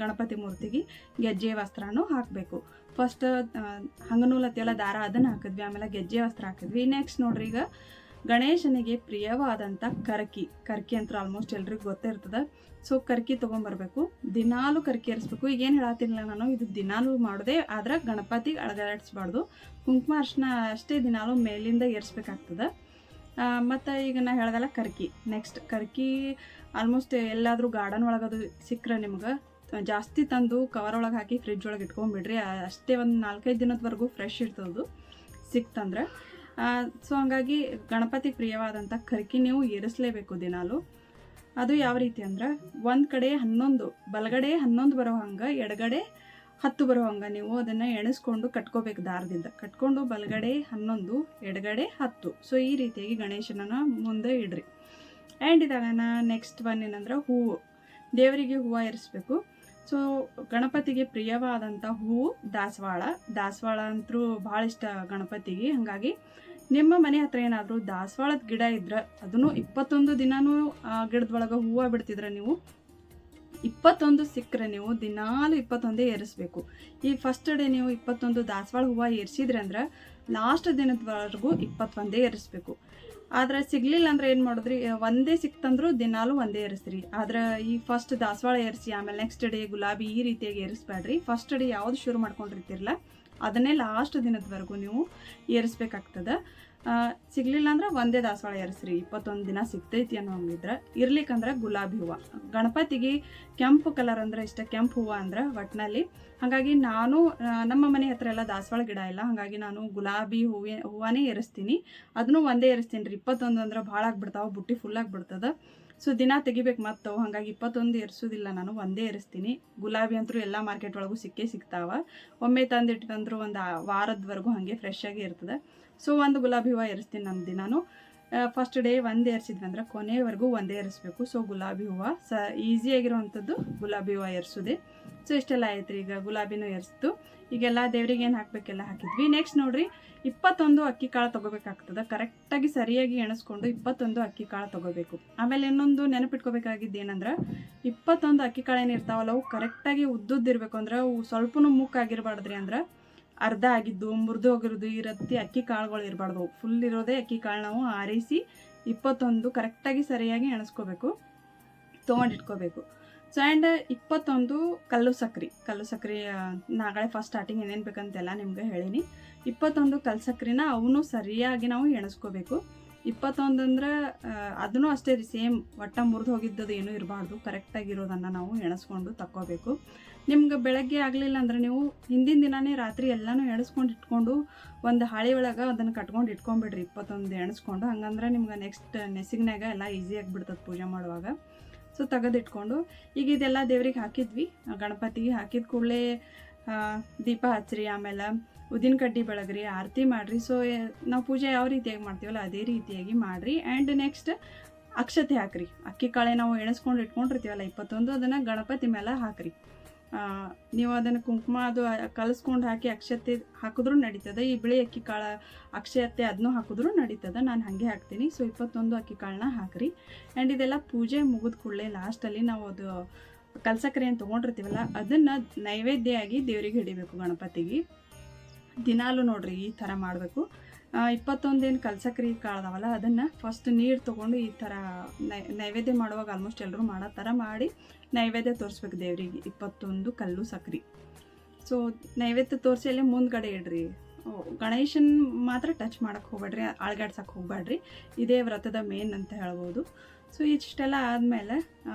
ಗಣಪತಿ ಮೂರ್ತಿಗೆ ಗೆಜ್ಜೆ ವಸ್ತ್ರನೂ ಹಾಕಬೇಕು. ಫಸ್ಟ್ ಹಂಗನೂಲತ್ತೆಲ್ಲ ದಾರ ಅದನ್ನು ಹಾಕಿದ್ವಿ, ಆಮೇಲೆ ಗೆಜ್ಜೆ ವಸ್ತ್ರ ಹಾಕಿದ್ವಿ. ನೆಕ್ಸ್ಟ್ ನೋಡ್ರಿ, ಈಗ ಗಣೇಶನಿಗೆ ಪ್ರಿಯವಾದಂಥ ಕರ್ಕಿ ಅಂತ ಆಲ್ಮೋಸ್ಟ್ ಎಲ್ರಿಗೂ ಗೊತ್ತೇ ಇರ್ತದೆ. ಸೊ ಕರ್ಕಿ ತೊಗೊಂಬರ್ಬೇಕು, ದಿನಾಲು ಕರ್ಕಿ ಏರಿಸ್ಬೇಕು. ಈಗೇನು ಹೇಳತ್ತಿಲ್ಲ ನಾನು, ಇದು ದಿನಾಲು ಮಾಡೋದೇ, ಆದ್ರೆ ಗಣಪತಿಗೆ ಅಳಗಾಡಿಸ್ಬಾರ್ದು. ಕುಂಕುಮ ಅರ್ಶಿನ ಅಷ್ಟೇ ದಿನಾಲು ಮೇಲಿಂದ ಏರಿಸ್ಬೇಕಾಗ್ತದೆ. ಮತ್ತು ಈಗ ನಾ ಹೇಳ್ದಲ್ಲ ಕರ್ಕಿ, ನೆಕ್ಸ್ಟ್ ಕರ್ಕಿ ಆಲ್ಮೋಸ್ಟ್ ಎಲ್ಲಾದರೂ ಗಾರ್ಡನ್ ಒಳಗದು ಸಿಕ್ಕರೆ ನಿಮ್ಗೆ ಜಾಸ್ತಿ ತಂದು ಕವರ್ ಒಳಗೆ ಹಾಕಿ ಫ್ರಿಜ್ ಒಳಗೆ ಇಟ್ಕೊಂಡ್ಬಿಡ್ರಿ. ಅಷ್ಟೇ ಒಂದು 4-5 ದಿನದವರೆಗೂ ಫ್ರೆಶ್ ಇರ್ತದೆ ಸಿಕ್ತಂದ್ರೆ. ಸೊ ಹಂಗಾಗಿ ಗಣಪತಿ ಪ್ರಿಯವಾದಂಥ ಕರ್ಕಿ ನೀವು ಏರಿಸಲೇಬೇಕು ದಿನಾಲು. ಅದು ಯಾವ ರೀತಿ ಅಂದ್ರೆ ಒಂದು ಕಡೆ 11, ಬಲಗಡೆ 11 ಬರೋ ಹಂಗೆ, ಎಡಗಡೆ 10 ಬರೋ ಹಂಗೆ ನೀವು ಅದನ್ನು ಎಣಿಸ್ಕೊಂಡು ಕಟ್ಕೋಬೇಕು. ದಾರದಿಂದ ಕಟ್ಕೊಂಡು ಬಲಗಡೆ 11, ಎಡಗಡೆ 10. ಸೊ ಈ ರೀತಿಯಾಗಿ ಗಣೇಶನನ್ನ ಮುಂದೆ ಇಡ್ರಿ. ಆ್ಯಂಡ್ ಇದಾಗ ನೆಕ್ಸ್ಟ್ ಒನ್ ಏನಂದ್ರೆ ಹೂವು, ದೇವರಿಗೆ ಹೂವು ಏರಿಸ್ಬೇಕು. ಸೊ ಗಣಪತಿಗೆ ಪ್ರಿಯವಾದಂಥ ಹೂವು ದಾಸವಾಳ ಅಂತೂ ಭಾಳ ಇಷ್ಟ ಗಣಪತಿಗೆ. ಹಾಗಾಗಿ ನಿಮ್ಮ ಮನೆ ಹತ್ರ ಏನಾದರೂ ದಾಸವಾಳದ ಗಿಡ ಇದ್ರೆ ಅದನ್ನು 21 ದಿನವೂ ಗಿಡದೊಳಗೆ ಹೂವು ಬಿಡ್ತಿದ್ರೆ ನೀವು 21 ಸಿಕ್ಕರೆ ನೀವು ದಿನಾಲು 21 ಏರಿಸ್ಬೇಕು. ಈ ಫಸ್ಟ್ ಡೇ ನೀವು 21 ದಾಸವಾಳ ಹೂವು ಏರಿಸಿದ್ರೆ ಅಂದ್ರೆ ಲಾಸ್ಟ್ ದಿನದವರೆಗೂ 21 ಏರಿಸ್ಬೇಕು. ಆದರೆ ಸಿಗಲಿಲ್ಲ ಅಂದ್ರೆ ಏನು ಮಾಡಿದ್ರಿ, ಒಂದೇ ಸಿಕ್ತಂದ್ರೂ ದಿನಾಲು ಒಂದೇ ಏರಿಸ್ರಿ. ಆದ್ರೆ ಈ ಫಸ್ಟ್ ದಾಸವಾಳ ಏರಿಸಿ ಆಮೇಲೆ ನೆಕ್ಸ್ಟ್ ಡೇ ಗುಲಾಬಿ ಈ ರೀತಿಯಾಗಿ ಏರಿಸ್ಬೇಡ್ರಿ. ಫಸ್ಟ್ ಡೇ ಯಾವ್ದು ಶುರು ಮಾಡ್ಕೊಂಡಿರ್ತಿರಲ್ಲ ಅದನ್ನೇ ಲಾಸ್ಟ್ ದಿನದವರೆಗೂ ನೀವು ಏರಿಸ್ಬೇಕಾಗ್ತದೆ. ಸಿಗಲಿಲ್ಲ ಅಂದ್ರೆ ಒಂದೇ ದಾಸವಾಳ ಏರಿಸ್ರಿ. 21 ದಿನ ಸಿಗ್ತೈತಿ ಅನ್ನೋ ಹಂಗಿದ್ರೆ. ಇರ್ಲಿಕ್ಕಂದ್ರೆ ಗುಲಾಬಿ ಹೂವು, ಗಣಪತಿಗೆ ಕೆಂಪು ಕಲರ್ ಅಂದ್ರೆ ಇಷ್ಟ, ಕೆಂಪು ಹೂವು ಅಂದ್ರೆ ಒಟ್ಟಿನಲ್ಲಿ. ಹಾಗಾಗಿ ನಾನು ನಮ್ಮ ಮನೆ ಹತ್ರ ಎಲ್ಲ ದಾಸವಾಳ ಗಿಡ ಇಲ್ಲ, ಹಾಗಾಗಿ ನಾನು ಗುಲಾಬಿ ಹೂವನೇ ಏರಿಸ್ತೀನಿ. ಅದನ್ನು ಒಂದೇ ಏರಿಸ್ತೀನಿ ರೀ. 21 ಅಂದ್ರೆ ಭಾಳ ಆಗಿಬಿಡ್ತಾವೆ, ಬುಟ್ಟಿ ಫುಲ್ ಆಗಿಬಿಡ್ತದೆ. ಸೊ ದಿನ ತೆಗಿಬೇಕು ಮತ್ತು ಹಾಗಾಗಿ 21 ಏರಿಸೋದಿಲ್ಲ, ನಾನು ಒಂದೇ ಏರಿಸ್ತೀನಿ. ಗುಲಾಬಿ ಅಂತೂ ಎಲ್ಲ ಮಾರ್ಕೆಟ್ ಒಳಗೂ ಸಿಗ್ತಾವೆ. ಒಮ್ಮೆ ತಂದಿಟ್ಟಂದ್ರೂ ಒಂದು ವಾರದವರೆಗೂ ಹಾಗೆ ಫ್ರೆಶ್ ಆಗಿ ಇರ್ತದೆ. ಸೊ ಒಂದು ಗುಲಾಬಿ ಹೂವು ಏರಿಸ್ತೀನಿ ನಾನು ದಿನಾನು. ಫಸ್ಟ್ ಡೇ ಒಂದು ಏರಿಸಿದ್ವಿ ಅಂದ್ರೆ ಕೊನೆಯವರೆಗೂ ಒಂದೇ ಏರಿಸ್ಬೇಕು. ಸೊ ಗುಲಾಬಿ ಹೂವು ಈಸಿಯಾಗಿರುವಂಥದ್ದು ಗುಲಾಬಿ ಹೂವು ಏರಿಸೋದೆ. ಸೊ ಇಷ್ಟೆಲ್ಲ ಆಯ್ತು. ಈಗ ಗುಲಾಬಿನೂ ಏರಿಸ್ತು. ಈಗೆಲ್ಲ ದೇವ್ರಿಗೆ ಏನು ಹಾಕಬೇಕೆಲ್ಲ ಹಾಕಿದ್ವಿ. ನೆಕ್ಸ್ಟ್ ನೋಡಿರಿ, 21 ಅಕ್ಕಿ ಕಾಳು ತೊಗೋಬೇಕಾಗ್ತದೆ. ಕರೆಕ್ಟಾಗಿ ಸರಿಯಾಗಿ ಎಣಿಸ್ಕೊಂಡು 21 ಅಕ್ಕಿ ಕಾಳು ತೊಗೋಬೇಕು. ಆಮೇಲೆ ಇನ್ನೊಂದು ನೆನಪಿಟ್ಕೋಬೇಕಾಗಿದ್ದು ಏನಂದ್ರೆ, 21 ಅಕ್ಕಿ ಕಾಳು ಏನಿರ್ತಾವಲ್ಲ ಅವು ಕರೆಕ್ಟಾಗಿ ಉದ್ದುದ್ದಿರ್ಬೇಕು. ಅಂದ್ರೆ ಅವು ಸ್ವಲ್ಪನೂ ಮುಕ್ಕಾಗಿರ್ಬಾರ್ದ್ರಿ. ಅಂದ್ರೆ ಅರ್ಧ ಆಗಿದ್ದು ಮುರಿದು ಹೋಗಿರೋದು ಈ ರೀತಿ ಅಕ್ಕಿ ಕಾಳುಗಳು ಇರಬಾರ್ದು. ಫುಲ್ ಇರೋದೇ ಅಕ್ಕಿ ಕಾಳು ನಾವು ಆರಿಸಿ 21 ಕರೆಕ್ಟಾಗಿ ಸರಿಯಾಗಿ ಎಣಿಸ್ಕೋಬೇಕು, ತೊಗೊಂಡಿಟ್ಕೋಬೇಕು. ಸೊ ಆ್ಯಂಡ್ 21 ಕಲ್ಲು ಸಕ್ರೆ ನಾಳೆ ಫಸ್ಟ್ ಸ್ಟಾರ್ಟಿಂಗ್ ಏನೇನು ಬೇಕಂತೆಲ್ಲ ನಿಮ್ಗೆ ಹೇಳೀನಿ. 21 ಕಲ್ಲು ಸಕ್ರೆನ ಅವನು ಸರಿಯಾಗಿ ನಾವು ಎಣಿಸ್ಕೋಬೇಕು. 21 ಅಂದ್ರೆ ಅದನ್ನು ಅಷ್ಟೇ ರೀ, ಸೇಮ್ ಒಟ್ಟ ಮುರಿದು ಹೋಗಿದ್ದದು ಏನೂ ಇರಬಾರ್ದು. ಕರೆಕ್ಟಾಗಿರೋದನ್ನು ನಾವು ಎಣಿಸ್ಕೊಂಡು ತಕ್ಕೋಬೇಕು. ನಿಮ್ಗೆ ಬೆಳಗ್ಗೆ ಆಗಲಿಲ್ಲ ಅಂದ್ರೆ ನೀವು ಹಿಂದಿನ ದಿನವೇ ರಾತ್ರಿ ಎಲ್ಲನೂ ಎಣಿಸ್ಕೊಂಡು ಇಟ್ಕೊಂಡು ಒಂದು ಹಾಳೆ ಒಳಗೆ ಅದನ್ನು ಕಟ್ಕೊಂಡು ಇಟ್ಕೊಂಡ್ಬಿಡ್ರಿ 21 ಎಣಿಸ್ಕೊಂಡು. ಹಂಗಂದ್ರೆ ನಿಮ್ಗೆ ನೆಕ್ಸ್ಟ್ ನೆಸಿಗ್ನಾಗ ಎಲ್ಲ ಈಸಿಯಾಗಿ ಬಿಡ್ತದೆ ಪೂಜೆ ಮಾಡುವಾಗ. ಸೊ ತೆಗೆದಿಟ್ಕೊಂಡು ಈಗ ಇದೆಲ್ಲ ದೇವ್ರಿಗೆ ಹಾಕಿದ್ವಿ. ಗಣಪತಿಗೆ ಹಾಕಿದ ಕೂಡಲೇ ದೀಪ ಹಚ್ಚಿರಿ, ಆಮೇಲೆ ಉದ್ದಿನ ಕಡ್ಡಿ ಬೆಳಗ್ರಿ, ಆರತಿ ಮಾಡಿರಿ. ಸೊ ನಾವು ಪೂಜೆ ಯಾವ ರೀತಿಯಾಗಿ ಮಾಡ್ತೀವಲ್ಲ ಅದೇ ರೀತಿಯಾಗಿ ಮಾಡಿರಿ. ಆ್ಯಂಡ್ ನೆಕ್ಸ್ಟ್ ಅಕ್ಷತೆ ಹಾಕಿರಿ. ಅಕ್ಕಿ ಕಾಳೆ ನಾವು ಎಣಿಸ್ಕೊಂಡು ಇಟ್ಕೊಂಡಿರ್ತೀವಲ್ಲ 21, ಅದನ್ನು ಗಣಪತಿ ಮೇಲೆ ಹಾಕಿರಿ. ನೀವು ಅದನ್ನು ಕುಂಕುಮ ಅದು ಕಲಿಸ್ಕೊಂಡು ಹಾಕಿ ಅಕ್ಷತೆ ಹಾಕಿದ್ರೂ ನಡೀತದೆ. ಈ ಬಿಳಿ ಅಕ್ಕಿ ಕಾಳು ಅಕ್ಷತೆ ಅದನ್ನೂ ಹಾಕಿದ್ರೂ ನಡೀತದೆ. ನಾನು ಹಾಗೆ ಹಾಕ್ತೀನಿ. ಸೊ 21 ಅಕ್ಕಿ ಕಾಳನ್ನ ಹಾಕಿರಿ. ಆ್ಯಂಡ್ ಇದೆಲ್ಲ ಪೂಜೆ ಮುಗಿದ ಕೂಡಲೇ ಲಾಸ್ಟಲ್ಲಿ ನಾವು ಅದು ಕಲ್ಸಕ್ರೆ ಏನು ತೊಗೊಂಡಿರ್ತೀವಲ್ಲ ಅದನ್ನು ನೈವೇದ್ಯ ಆಗಿ ದೇವ್ರಿಗೆ ಹಿಡಿಬೇಕು ಗಣಪತಿಗೆ. ದಿನಾಲು ನೋಡ್ರಿ ಈ ಥರ ಮಾಡಬೇಕು. 21 ಏನು ಕಲ್ಸಕ್ರೆ ಕಾಳ್ದಾವಲ್ಲ ಅದನ್ನು ಫಸ್ಟ್ ನೀರು ತೊಗೊಂಡು ಈ ಥರ ನೈವೇದ್ಯ ಮಾಡುವಾಗ ಆಲ್ಮೋಸ್ಟ್ ಎಲ್ಲರೂ ಮಾಡೋ ಥರ ಮಾಡಿ ನೈವೇದ್ಯ ತೋರಿಸ್ಬೇಕು ದೇವರಿಗೆ 21 ಕಲ್ಲು ಸಕ್ರೆ. ಸೊ ನೈವೇದ್ಯ ತೋರಿಸಿ ಅಲ್ಲಿ ಮುಂದ್ಗಡೆ ಇಡ್ರಿ. ಗಣೇಶನ್ ಮಾತ್ರ ಟಚ್ ಮಾಡೋಕ್ಕೆ ಹೋಗ್ಬೇಡ್ರಿ, ಅಳ್ಗಾಡ್ಸಕ್ಕೆ ಹೋಗ್ಬೇಡ್ರಿ. ಇದೇ ವ್ರತದ ಮೇನ್ ಅಂತ ಹೇಳ್ಬೋದು. ಸೊ ಇಷ್ಟೆಲ್ಲ ಆದಮೇಲೆ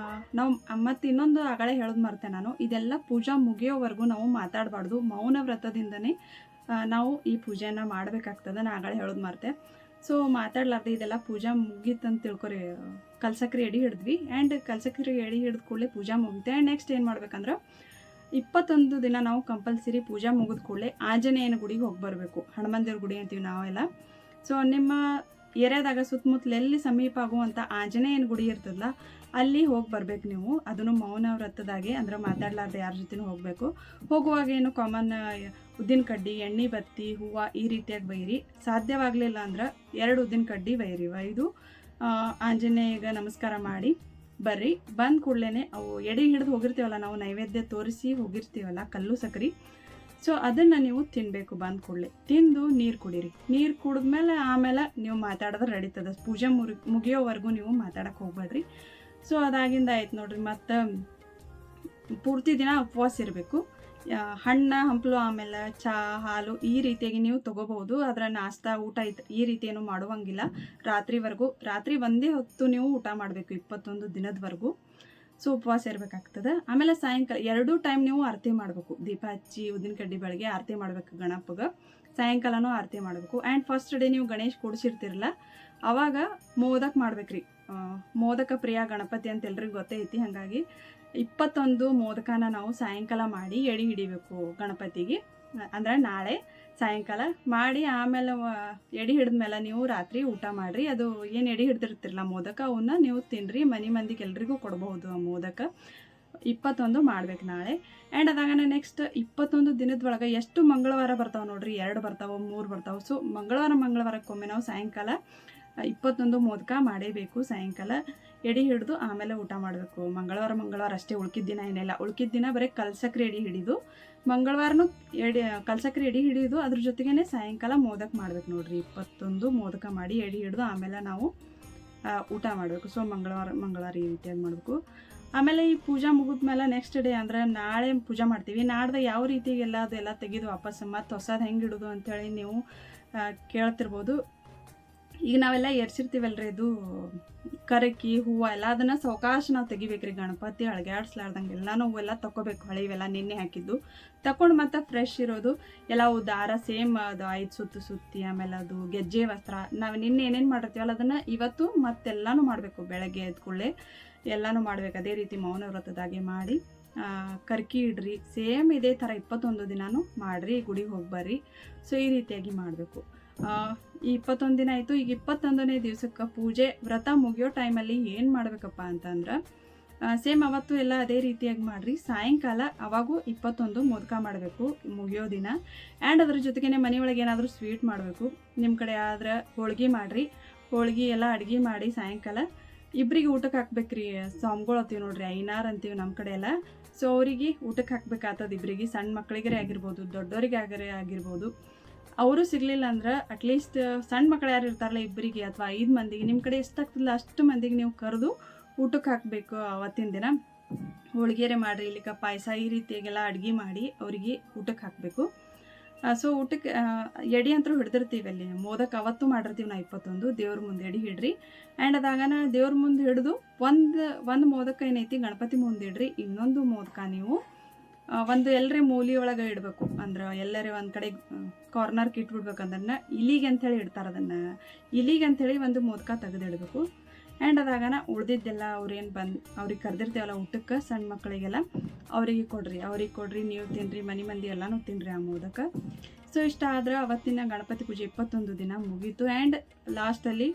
ನಾವು ಮತ್ತು ಇನ್ನೊಂದು ಆಗಲೇ ಹೇಳೋದು ಮರ್ತೆ ನಾನು, ಇದೆಲ್ಲ ಪೂಜಾ ಮುಗಿಯೋವರೆಗೂ ನಾವು ಮಾತಾಡಬಾರ್ದು. ಮೌನ ವ್ರತದಿಂದನೇ ನಾವು ಈ ಪೂಜೆನ ಮಾಡಬೇಕಾಗ್ತದೆ. ನಾನು ಆಗಲೇ ಹೇಳೋದು ಮರ್ತೆ. ಸೊ ಮಾತಾಡ್ಲಾರ್ದೆ ಇದೆಲ್ಲ ಪೂಜಾ ಮುಗೀತಂತ ತಿಳ್ಕೊರಿ. ಕಲ್ಸಕ್ರೆ ಎಡೆ ಹಿಡಿದ್ವಿ. ಆ್ಯಂಡ್ ಕಲ್ಸಕ್ರೆ ಎಡೆ ಹಿಡಿದ ಕೂಡಲೇ ಪೂಜಾ ಮುಗಿತೆ. ಆ್ಯಂಡ್ ನೆಕ್ಸ್ಟ್ ಏನು ಮಾಡ್ಬೇಕಂದ್ರೆ 21 ದಿನ ನಾವು ಕಂಪಲ್ಸರಿ ಪೂಜಾ ಮುಗಿದ ಕೂಡಲೇ ಆಂಜನೇಯನ ಗುಡಿಗೆ ಹೋಗಿ ಬರಬೇಕು. ಹನುಮಂದಿರ ಗುಡಿ ಅಂತೀವಿ ನಾವೆಲ್ಲ. ಸೊ ನಿಮ್ಮ ಏರಿಯಾದಾಗ ಸುತ್ತಮುತ್ತಲು ಎಲ್ಲಿ ಸಮೀಪ ಆಗುವಂಥ ಆಂಜನೇಯನ ಗುಡಿ ಇರ್ತದಲ್ಲ ಅಲ್ಲಿ ಹೋಗಿ ಬರ್ಬೇಕು ನೀವು. ಅದನ್ನು ಮೌನ ವ್ರತದಾಗೆ, ಅಂದ್ರೆ ಮಾತಾಡಲಾರ್ದೆ ಯಾರ ಜೊತೆನೂ ಹೋಗಬೇಕು. ಹೋಗುವಾಗ ಏನು ಕಾಮನ್ ಉದ್ದಿನ ಕಡ್ಡಿ, ಎಣ್ಣೆ ಬತ್ತಿ, ಹೂವು ಈ ರೀತಿಯಾಗಿ ಬೈರಿ. ಸಾಧ್ಯವಾಗಲಿಲ್ಲ ಅಂದ್ರೆ 2 ಉದ್ದಿನ ಕಡ್ಡಿ ಒಯ್ದು ಆಂಜನೇಯಗೆ ನಮಸ್ಕಾರ ಮಾಡಿ ಬರ್ರಿ. ಬಂದ ಕೂಡಲೇ ಅವು ಎಡೆ ಹಿಡಿದು ಹೋಗಿರ್ತೀವಲ್ಲ ನಾವು ನೈವೇದ್ಯ ತೋರಿಸಿ ಹೋಗಿರ್ತೀವಲ್ಲ ಕಲ್ಲು ಸಕ್ರೆ, ಸೊ ಅದನ್ನು ನೀವು ತಿನ್ನಬೇಕು. ಬಂದ ಕೂಡಲೇ ತಿಂದು ನೀರು ಕುಡೀರಿ. ನೀರು ಕುಡಿದ್ಮೇಲೆ ಆಮೇಲೆ ನೀವು ಮಾತಾಡೋದು ನಡೀತದೆ. ಪೂಜೆ ಮುಗಿಯೋವರೆಗೂ ನೀವು ಮಾತಾಡೋಕ್ಕೆ ಹೋಗ್ಬೇಡ್ರಿ. ಸೊ ಅದಾಗಿಂದ ಆಯ್ತು ನೋಡ್ರಿ. ಮತ್ತು ಪೂರ್ತಿ ದಿನ ಉಪವಾಸ ಇರಬೇಕು. ಹಣ್ಣು ಹಂಪಲು ಆಮೇಲೆ ಚಹಾ ಹಾಲು ಈ ರೀತಿಯಾಗಿ ನೀವು ತೊಗೋಬಹುದು. ಅದರ ನಾಷ್ಟಾ ಊಟ ಈ ರೀತಿ ಏನು ಮಾಡುವಂಗಿಲ್ಲ. ರಾತ್ರಿ ಒಂದೇ ಹೊತ್ತು ನೀವು ಊಟ ಮಾಡಬೇಕು 21 ದಿನದವರೆಗೂ. ಸೊ ಉಪವಾಸ ಇರಬೇಕಾಗ್ತದೆ. ಆಮೇಲೆ ಸಾಯಂಕಾಲ 2 ಟೈಮ್ ನೀವು ಆರತಿ ಮಾಡಬೇಕು. ದೀಪ ಹಚ್ಚಿ ಉದ್ದಿನ ಕಡ್ಡಿ ಬೆಳಗ್ಗೆ ಆರತಿ ಮಾಡಬೇಕು ಗಣಪಗೆ, ಸಾಯಂಕಾಲನೂ ಆರತಿ ಮಾಡಬೇಕು. ಆ್ಯಂಡ್ ಫಸ್ಟ್ ಡೇ ನೀವು ಗಣೇಶ್ ಕೂಡಿಸಿರ್ತಿರಲ್ಲ ಆವಾಗ ಮೋದಕ ಮಾಡ್ಬೇಕ್ರಿ. ಮೋದಕ ಪ್ರಿಯ ಗಣಪತಿ ಅಂತ ಎಲ್ರಿಗೂ ಗೊತ್ತೈತಿ. ಹಾಗಾಗಿ 21 ಮೋದಕನ ನಾವು ಸಾಯಂಕಾಲ ಮಾಡಿ ಎಡೆ ಹಿಡಿಬೇಕು ಗಣಪತಿಗೆ. ಅಂದರೆ ನಾಳೆ ಸಾಯಂಕಾಲ ಮಾಡಿ ಆಮೇಲೆ ಎಡೆ ಹಿಡಿದ್ಮೇಲೆ ನೀವು ರಾತ್ರಿ ಊಟ ಮಾಡಿರಿ. ಅದು ಏನು ಎಡೆ ಹಿಡ್ದಿರ್ತಿರಲ್ಲ ಮೋದಕ ಅವನ್ನ ನೀವು ತಿನ್ನಿರಿ. ಮಂದಿಗೆ ಎಲ್ರಿಗೂ ಕೊಡ್ಬೋದು ಆ ಮೋದಕ. 21 ಮಾಡ್ಬೇಕು ನಾಳೆ. ಆ್ಯಂಡ್ ಅದಾಗನ ನೆಕ್ಸ್ಟ್ 21 ದಿನದೊಳಗೆ ಎಷ್ಟು ಮಂಗಳವಾರ ಬರ್ತಾವೆ ನೋಡ್ರಿ, 2 ಬರ್ತಾವೆ 3 ಬರ್ತಾವೆ. ಸೊ ಮಂಗಳವಾರಕ್ಕೊಮ್ಮೆ ನಾವು ಸಾಯಂಕಾಲ 21 ಮೋದಕ ಮಾಡೇಬೇಕು. ಸಾಯಂಕಾಲ ಎಡೆ ಹಿಡಿದು ಆಮೇಲೆ ಊಟ ಮಾಡಬೇಕು. ಮಂಗಳವಾರ ಅಷ್ಟೇ, ಉಳ್ಕಿದ ದಿನ ಏನಿಲ್ಲ. ಉಳ್ಕಿದ ದಿನ ಬರೀ ಕಲ್ಸಕ್ರೆ ಎಡೆ ಹಿಡಿದು, ಮಂಗಳವಾರನೂ ಕಲ್ಸಕ್ರೆ ಎಡೆ ಹಿಡಿದು ಅದ್ರ ಜೊತೆಗೇ ಸಾಯಂಕಾಲ ಮೋದಕ ಮಾಡ್ಬೇಕು ನೋಡ್ರಿ. 21 ಮೋದಕ ಮಾಡಿ ಎಡೆ ಹಿಡಿದು ಆಮೇಲೆ ನಾವು ಊಟ ಮಾಡಬೇಕು. ಸೊ ಮಂಗಳವಾರ ಈ ರೀತಿಯಾಗಿ ಮಾಡಬೇಕು. ಆಮೇಲೆ ಈ ಪೂಜಾ ಮುಗಿದ್ಮೇಲೆ ನೆಕ್ಸ್ಟ್ ಡೇ ಅಂದರೆ ನಾಳೆ ಪೂಜೆ ಮಾಡ್ತೀವಿ. ನಾಡ್ದು ಯಾವ ರೀತಿಗೆಲ್ಲ ಅದೆಲ್ಲ ತೆಗೆದು ವಾಪಸ್ ಮತ್ತು ಹೊಸದು ಹೆಂಗೆ ಇಡೋದು ಅಂಥೇಳಿ ನೀವು ಕೇಳ್ತಿರ್ಬೋದು. ಈಗ ನಾವೆಲ್ಲ ಎರ್ಸಿರ್ತೀವಲ್ರಿ ಇದು ಕರಕಿ ಹೂವು ಎಲ್ಲ ಅದನ್ನು ಸಾವಕಾಶ ನಾವು ತೆಗಿಬೇಕ್ರಿ. ಗಣಪತಿ ಅಳಗ್ಯಾಡ್ಸ್ಲಾರ್ದಂಗೆ ಎಲ್ಲನೂ ಹೂವೆಲ್ಲ ತಗೋಬೇಕು. ಹಳೆವೆಲ್ಲ ನಿನ್ನೆ ಹಾಕಿದ್ದು ತಗೊಂಡು ಮತ್ತೆ ಫ್ರೆಶ್ ಇರೋದು ಎಲ್ಲ ದಾರ ಸೇಮ್ ಅದು 5 ಸುತ್ತು ಸುತ್ತಿ, ಆಮೇಲೆ ಅದು ಗೆಜ್ಜೆ ವಸ್ತ್ರ ನಾವು ನಿನ್ನೆ ಏನೇನು ಮಾಡಿರ್ತೀವಲ್ಲ ಅದನ್ನು ಇವತ್ತು ಮತ್ತೆಲ್ಲನೂ ಮಾಡಬೇಕು. ಬೆಳಗ್ಗೆ ಎದ್ದ ಕೂಡಲೇ ಎಲ್ಲನೂ ಮಾಡ್ಬೇಕು. ಅದೇ ರೀತಿ ಮೌನ ವ್ರತದಾಗೆ ಮಾಡಿ ಕರ್ಕಿ ಇಡ್ರಿ. ಸೇಮ್ ಇದೇ ಥರ 21 ದಿನಾನು ಮಾಡಿರಿ, ಗುಡಿಗೆ ಹೋಗಿ ಬರ್ರಿ. ಸೊ ಈ ರೀತಿಯಾಗಿ ಮಾಡಬೇಕು. ಈ 21 ದಿನ ಆಯಿತು. ಈಗ 21ನೇ ದಿವಸಕ್ಕೆ ಪೂಜೆ ವ್ರತ ಮುಗಿಯೋ ಟೈಮಲ್ಲಿ ಏನು ಮಾಡಬೇಕಪ್ಪ ಅಂತಂದ್ರೆ ಸೇಮ್ ಅವತ್ತು ಎಲ್ಲ ಅದೇ ರೀತಿಯಾಗಿ ಮಾಡಿರಿ. ಸಾಯಂಕಾಲ ಅವಾಗೂ 21 ಮೋದಕ ಮಾಡಬೇಕು ಮುಗಿಯೋ ದಿನ. ಆ್ಯಂಡ್ ಅದ್ರ ಜೊತೆಗೇ ಮನೆಯೊಳಗೆ ಏನಾದರೂ ಸ್ವೀಟ್ ಮಾಡಬೇಕು. ನಿಮ್ಮ ಕಡೆ ಆದ್ರೆ ಹೋಳ್ಗೆ ಮಾಡಿರಿ. ಹೋಳ್ಗೆ ಎಲ್ಲ ಅಡುಗೆ ಮಾಡಿ ಸಾಯಂಕಾಲ ಇಬ್ಬರಿಗೆ ಊಟಕ್ಕೆ ಹಾಕ್ಬೇಕ್ರಿ. ಸ್ವಾಮಿಗಳು ಅಂತೀವಿ ನೋಡ್ರಿ, ಐನಾರು ಅಂತೀವಿ ನಮ್ಮ ಕಡೆ ಎಲ್ಲ. ಸೊ ಅವರಿಗೆ ಊಟಕ್ಕೆ ಹಾಕ್ಬೇಕಾಗ್ತದೆ ಇಬ್ಬರಿಗೆ. ಸಣ್ಣ ಮಕ್ಕಳಿಗರೇ ಆಗಿರ್ಬೋದು, ದೊಡ್ಡವರಿಗೆ ಆಗಿರ್ಬೋದು. ಅವರು ಸಿಗಲಿಲ್ಲ ಅಂದ್ರೆ ಅಟ್ಲೀಸ್ಟ್ ಸಣ್ಣ ಮಕ್ಕಳು ಯಾರು ಇರ್ತಾರಲ್ಲ ಇಬ್ಬರಿಗೆ ಅಥವಾ 5 ಮಂದಿಗೆ, ನಿಮ್ಮ ಕಡೆ ಎಷ್ಟಾಗ್ತದಲ್ಲ ಅಷ್ಟು ಮಂದಿಗೆ ನೀವು ಕರೆದು ಊಟಕ್ಕೆ ಹಾಕಬೇಕು. ಅವತ್ತಿನ ದಿನ ಹೋಳಿಗೆರೆ ಮಾಡಿರಿ, ಇಲ್ಲಿಕ ಪಾಯಸ ಈ ರೀತಿಯಾಗೆಲ್ಲ ಅಡುಗೆ ಮಾಡಿ ಅವರಿಗೆ ಊಟಕ್ಕೆ ಹಾಕಬೇಕು. ಸೊ ಊಟಕ್ಕೆ ಎಡೆ ಅಂತೂ ಹಿಡ್ದಿರ್ತೀವಿ ಅಲ್ಲಿ. ಮೋದಕ ಅವತ್ತು ಮಾಡಿರ್ತೀವಿ ನಾವು 21 ದೇವ್ರ ಮುಂದೆ ಎಡೆ ಹಿಡ್ರಿ. ಆ್ಯಂಡ್ ಅದಾಗನ ದೇವ್ರ ಮುಂದೆ ಹಿಡಿದು ಒಂದು ಮೋದಕ ಏನೈತಿ ಗಣಪತಿ ಮುಂದೆ ಇಡ್ರಿ. ಇನ್ನೊಂದು ಮೋದಕ ನೀವು ಒಂದು ಎಲ್ಲರೇ ಮೂಲಿ ಒಳಗೆ ಇಡಬೇಕು. ಅಂದ್ರೆ ಎಲ್ಲರೇ ಒಂದು ಕಡೆ ಕಾರ್ನರ್ಗೆ ಇಟ್ಬಿಡ್ಬೇಕು. ಅದನ್ನು ಇಲಿಗೆ ಅಂಥೇಳಿ ಇಡ್ತಾರೆ. ಅದನ್ನು ಇಲಿಗೆ ಅಂಥೇಳಿ ಒಂದು ಮೋದಕ ತೆಗೆದಿಡಬೇಕು. ಆ್ಯಂಡ್ ಅದಾಗನ ಉಳ್ದಿದ್ದೆಲ್ಲ ಅವ್ರೇನು ಅವ್ರಿಗೆ ಕರೆದಿರ್ತೀವಲ್ಲ ಊಟಕ್ಕೆ ಸಣ್ಣ ಮಕ್ಕಳಿಗೆಲ್ಲ ಅವ್ರಿಗೆ ಕೊಡ್ರಿ, ನೀವು ತಿನ್ನಿರಿ, ಮನೆ ಮಂದಿ ಎಲ್ಲನೂ ತಿನ್ನಿರಿ ಆ ಮೋದಕ. ಸೊ ಇಷ್ಟ ಆದ್ರೆ ಅವತ್ತಿನ ಗಣಪತಿ ಪೂಜೆ 21 ದಿನ ಮುಗೀತು. ಆ್ಯಂಡ್ ಲಾಸ್ಟಲ್ಲಿ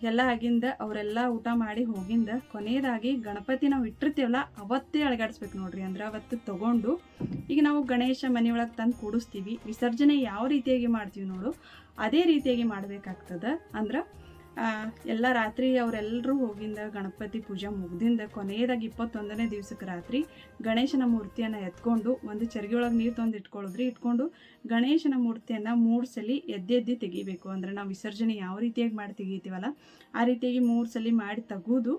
ಎಲ್ಲ ಆಗಿಂದ ಅವರೆಲ್ಲ ಊಟ ಮಾಡಿ ಹೋಗಿಂದ ಕೊನೆಯದಾಗಿ ಗಣಪತಿ ನಾವು ಇಟ್ಟಿರ್ತೀವಲ್ಲ ಅವತ್ತೇ ಅಳಗಾಡಿಸ್ಬೇಕು ನೋಡ್ರಿ. ಅಂದ್ರೆ ಅವತ್ತು ತೊಗೊಂಡು ಈಗ ನಾವು ಗಣೇಶ ಮನೆಯೊಳಗೆ ತಂದು ಕೂಡಿಸ್ತೀವಿ. ವಿಸರ್ಜನೆ ಯಾವ ರೀತಿಯಾಗಿ ಮಾಡ್ತೀವಿ ನೋಡು ಅದೇ ರೀತಿಯಾಗಿ ಮಾಡಬೇಕಾಗ್ತದೆ. ಅಂದ್ರೆ ಎಲ್ಲ ರಾತ್ರಿ ಅವರೆಲ್ಲರೂ ಹೋಗಿಂದ ಗಣಪತಿ ಪೂಜೆ ಮುಗ್ದಿಂದ ಕೊನೆಯದಾಗಿ 21ನೇ ದಿವಸಕ್ಕೆ ರಾತ್ರಿ ಗಣೇಶನ ಮೂರ್ತಿಯನ್ನು ಎತ್ಕೊಂಡು ಒಂದು ಚರಿಗೆ ಒಳಗೆ ನೀರು ತಂದು ಇಟ್ಕೊಂಡು ಗಣೇಶನ ಮೂರ್ತಿಯನ್ನು 3 ಸಲ ಎದ್ದು ತೆಗಿಬೇಕು. ಅಂದರೆ ನಾವು ವಿಸರ್ಜನೆ ಯಾವ ರೀತಿಯಾಗಿ ಮಾಡಿ ತೆಗಿತೀವಲ್ಲ ಆ ರೀತಿಯಾಗಿ 3 ಸಲ ಮಾಡಿ ತೆಗೆದು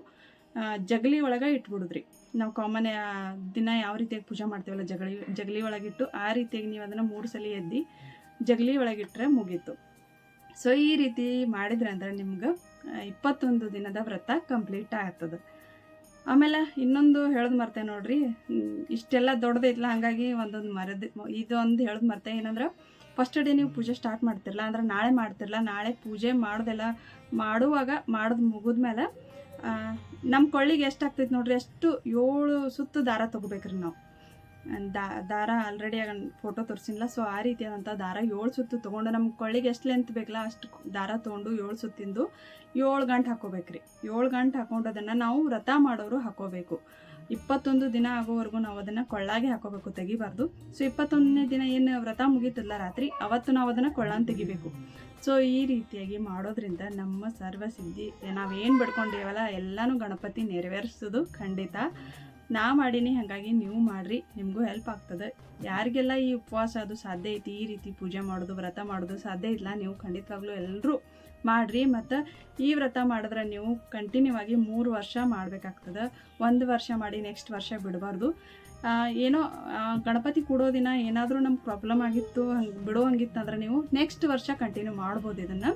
ಜಗಲಿ ಒಳಗೆ ಇಟ್ಬಿಡುದ್ರಿ. ನಾವು ಕಾಮನ್ ದಿನ ಯಾವ ರೀತಿಯಾಗಿ ಪೂಜೆ ಮಾಡ್ತೀವಲ್ಲ ಜಗಲಿ ಒಳಗಿಟ್ಟು ಆ ರೀತಿಯಾಗಿ ನೀವು ಅದನ್ನು 3 ಸಲ ಎದ್ದು ಜಗಲಿ ಒಳಗಿಟ್ರೆ ಮುಗೀತು. ಸೊ ಈ ರೀತಿ ಮಾಡಿದ್ರೆ ಅಂದ್ರೆ ನಿಮ್ಗೆ 21 ದಿನದ ವ್ರತ ಕಂಪ್ಲೀಟ್ ಆಗ್ತದೆ. ಆಮೇಲೆ ಇನ್ನೊಂದು ಹೇಳೋದು ಮರ್ತೆ ನೋಡ್ರಿ, ಇಷ್ಟೆಲ್ಲ ದೊಡ್ಡದೈತಲ್ಲ ಹಾಗಾಗಿ ಇದೊಂದು ಹೇಳೋದು ಮರ್ತೆ. ಏನಂದ್ರೆ ಫಸ್ಟ್ ಡೇ ನೀವು ಪೂಜೆ ಸ್ಟಾರ್ಟ್ ಮಾಡ್ತಿರಲ್ಲ, ಅಂದ್ರೆ ನಾಳೆ ಮಾಡ್ತಿರಲ್ಲ, ನಾಳೆ ಪೂಜೆ ಮಾಡೋದು ಮುಗಿದ್ಮೇಲೆ ನಮ್ಮ ಕೊಳ್ಳಿಗೆ ಎಷ್ಟಾಗ್ತೈತೆ ನೋಡ್ರಿ ಅಷ್ಟು 7 ಸುತ್ತು ದಾರ ತೊಗೋಬೇಕ್ರಿ ನಾವು. ದಾರ ಆಲ್ರೆಡಿ ಫೋಟೋ ತೋರಿಸಿಲ್ಲ. ಸೊ ಆ ರೀತಿಯಾದಂಥ ದಾರ 7 ಸುತ್ತು ತೊಗೊಂಡು ನಮ್ಮ ಕೊಳ್ಳಿಗೆ ಎಷ್ಟು ಲೆಂತ್ ಬೇಕಲ್ಲ ಅಷ್ಟು ದಾರ ತೊಗೊಂಡು 7 ಸುತ್ತಿಂದು 7 ಗಂಟೆ ಹಾಕೋಬೇಕ್ರಿ. 7 ಗಂಟೆ ಹಾಕೊಂಡು ಅದನ್ನು ನಾವು ವ್ರತ ಮಾಡೋರು ಹಾಕೋಬೇಕು. 21 ದಿನ ಆಗೋವರೆಗೂ ನಾವು ಅದನ್ನು ಕೊಳ್ಳಾಗೆ ಹಾಕೋಬೇಕು, ತೆಗಿಬಾರ್ದು. ಸೊ 21ನೇ ದಿನ ಏನು ವ್ರತ ಮುಗೀತಲ್ಲ ರಾತ್ರಿ ಅವತ್ತು ನಾವು ಅದನ್ನು ಕೊಳ್ಳಾನ ತೆಗಿಬೇಕು. ಸೊ ಈ ರೀತಿಯಾಗಿ ಮಾಡೋದ್ರಿಂದ ನಮ್ಮ ಸರ್ವಸಿದ್ಧಿ ನಾವೇನು ಬಿಡ್ಕೊಂಡಿವಲ್ಲ ಎಲ್ಲನೂ ಗಣಪತಿ ನೆರವೇರಿಸೋದು ಖಂಡಿತ. ನಾ ಮಾಡೀನಿ, ಹಾಗಾಗಿ ನೀವು ಮಾಡಿರಿ, ನಿಮಗೂ ಹೆಲ್ಪ್ ಆಗ್ತದೆ. ಯಾರಿಗೆಲ್ಲ ಈ ಉಪವಾಸ ಅದು ಸಾಧ್ಯ ಐತಿ, ಈ ರೀತಿ ಪೂಜೆ ಮಾಡೋದು ವ್ರತ ಮಾಡೋದು ಸಾಧ್ಯ ಇಲ್ಲ, ನೀವು ಖಂಡಿತವಾಗ್ಲೂ ಎಲ್ಲರೂ ಮಾಡಿರಿ. ಮತ್ತು ಈ ವ್ರತ ಮಾಡಿದ್ರೆ ನೀವು ಕಂಟಿನ್ಯೂ ಆಗಿ 3 ವರ್ಷ ಮಾಡಬೇಕಾಗ್ತದೆ. 1 ವರ್ಷ ಮಾಡಿ ನೆಕ್ಸ್ಟ್ ವರ್ಷ ಬಿಡಬಾರ್ದು. ಏನೋ ಗಣಪತಿ ಕೂಡೋ ದಿನ ಏನಾದರೂ ನಮ್ಗೆ ಪ್ರಾಬ್ಲಮ್ ಆಗಿತ್ತು ಹಂಗೆ ಬಿಡುವಂಗಿತ್ತು ಅಂದ್ರೆ ನೀವು ನೆಕ್ಸ್ಟ್ ವರ್ಷ ಕಂಟಿನ್ಯೂ ಮಾಡ್ಬೋದು ಇದನ್ನು.